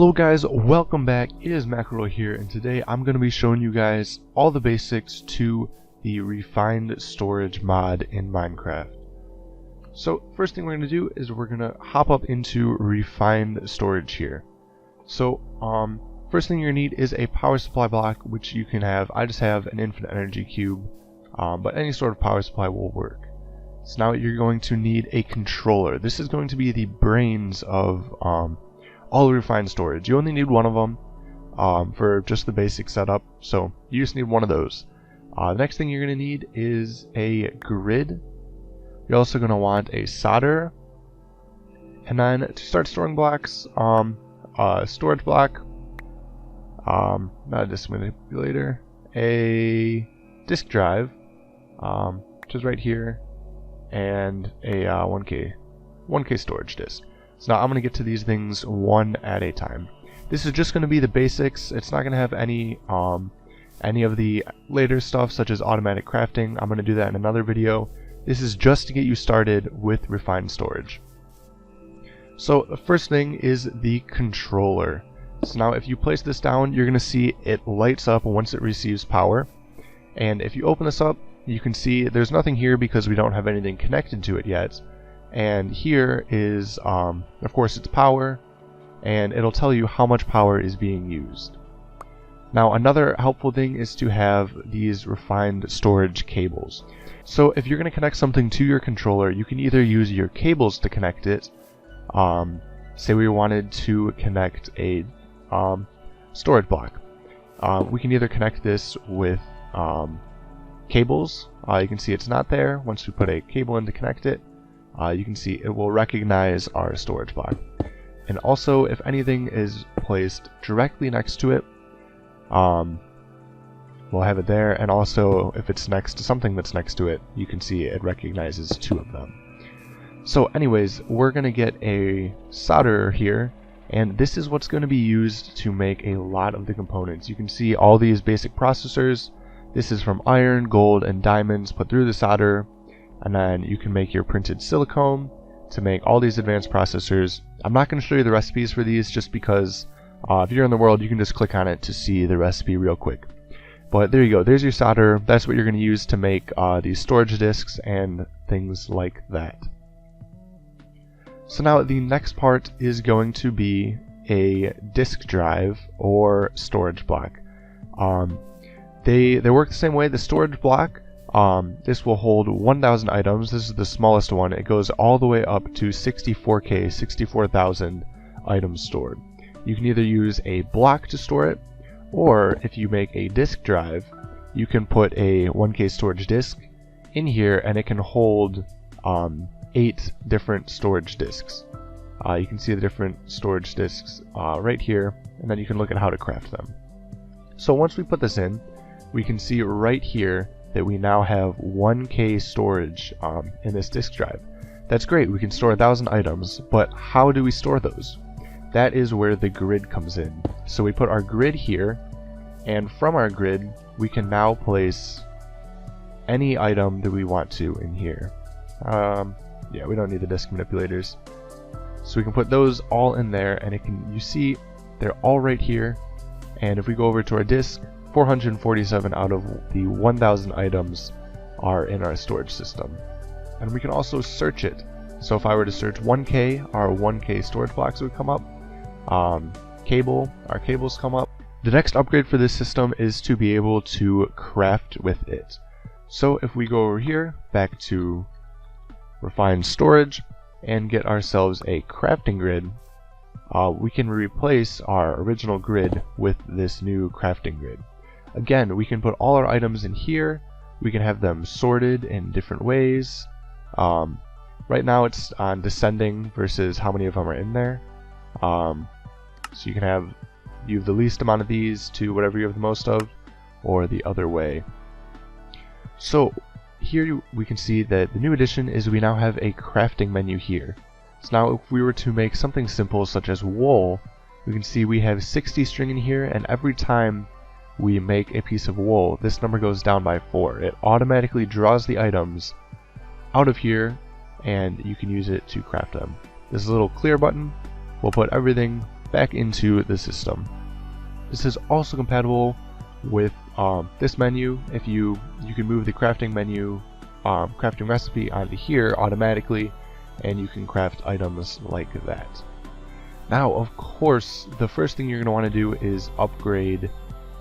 Hello guys, welcome back. It is Macro here, and today I'm going to be showing you guys all the basics to the refined storage mod in Minecraft. So first thing we're going to do is we're going to hop up into refined storage here. So first thing you're going to need is a power supply block, which you can have. I just have an infinite energy cube, but any sort of power supply will work. So now you're going to need a controller. This is going to be the brains of all the refined storage. You only need one of them for just the basic setup, so you just need one of those. The next thing you're going to need is a grid. You're also going to want a solderer, and then to start storing blocks, a storage block, not a disk manipulator, a disk drive, which is right here, and a 1K storage disk. So now I'm going to get to these things one at a time. This is just going to be the basics. It's not going to have any of the later stuff such as automatic crafting. I'm going to do that in another video. This is just to get you started with refined storage. So the first thing is the controller. So now if you place this down, you're going to see it lights up once it receives power. And if you open this up, you can see there's nothing here because we don't have anything connected to it yet. And here is, of course, its power, and it'll tell you how much power is being used. Now, another helpful thing is to have these refined storage cables. So if you're going to connect something to your controller, you can either use your cables to connect it. Say we wanted to connect a storage block. We can either connect this with cables. You can see it's not there. Once we put a cable in to connect it, you can see it will recognize our storage block. And also, if anything is placed directly next to it, we'll have it there. And also, if it's next to something that's next to it, you can see it recognizes two of them. So anyways, we're going to get a solderer here, and this is what's going to be used to make a lot of the components. You can see all these basic processors. This is from iron, gold, and diamonds put through the solderer. And then you can make your printed silicone to make all these advanced processors. I'm not going to show you the recipes for these just because if you're in the world, you can just click on it to see the recipe real quick. But there you go. There's your solder. That's what you're going to use to make these storage disks and things like that. So now the next part is going to be a disk drive or storage block. They work the same way. The storage block, this will hold 1,000 items. This is the smallest one. It goes all the way up to 64K, 64,000 items stored. You can either use a block to store it, or if you make a disk drive, you can put a 1K storage disk in here and it can hold 8 different storage disks. You can see the different storage disks right here, and then you can look at how to craft them. So once we put this in, we can see right here that we now have 1K storage in this disk drive. That's great, we can store 1,000 items, but how do we store those? That is where the grid comes in. So we put our grid here, and from our grid, we can now place any item that we want to in here. Yeah, we don't need the disk manipulators. So we can put those all in there, and you see they're all right here. And if we go over to our disk, 447 out of the 1,000 items are in our storage system. And we can also search it. So if I were to search 1K, our 1K storage blocks would come up. Our cables come up. The next upgrade for this system is to be able to craft with it. So if we go over here, back to refined storage, and get ourselves a crafting grid, we can replace our original grid with this new crafting grid. Again, we can put all our items in here. We can have them sorted in different ways. Right now it's on descending versus how many of them are in there. So you can have the least amount of these to whatever you have the most of, or the other way. So here we can see that the new addition is we now have a crafting menu here. So now if we were to make something simple such as wool, we can see we have 60 string in here, and every time we make a piece of wool, this number goes down by 4. It automatically draws the items out of here, and you can use it to craft them. This little clear button will put everything back into the system. This is also compatible with this menu. If you can move the crafting menu, crafting recipe onto here automatically, and you can craft items like that. Now, of course, the first thing you're going to want to do is upgrade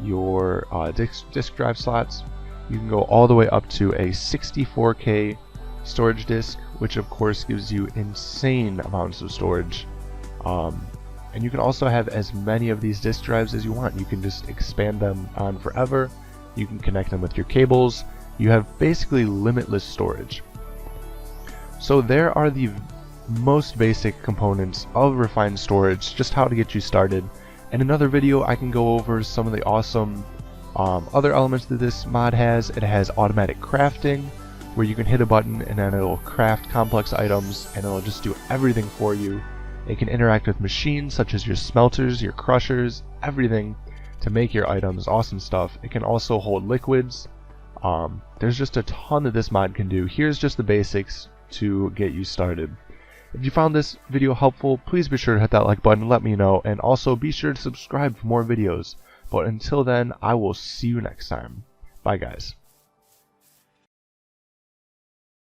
your disk drive slots. You can go all the way up to a 64K storage disk, which of course gives you insane amounts of storage. And you can also have as many of these disk drives as you want. You can just expand them on forever. You can connect them with your cables. You have basically limitless storage. So there are the most basic components of refined storage, just how to get you started. In another video I can go over some of the awesome other elements that this mod has. It has automatic crafting, where you can hit a button and then it'll craft complex items and it'll just do everything for you. It can interact with machines such as your smelters, your crushers, everything to make your items. Awesome stuff. It can also hold liquids. There's just a ton that this mod can do. Here's just the basics to get you started. If you found this video helpful, please be sure to hit that like button and let me know, and also be sure to subscribe for more videos. But until then, I will see you next time. Bye guys.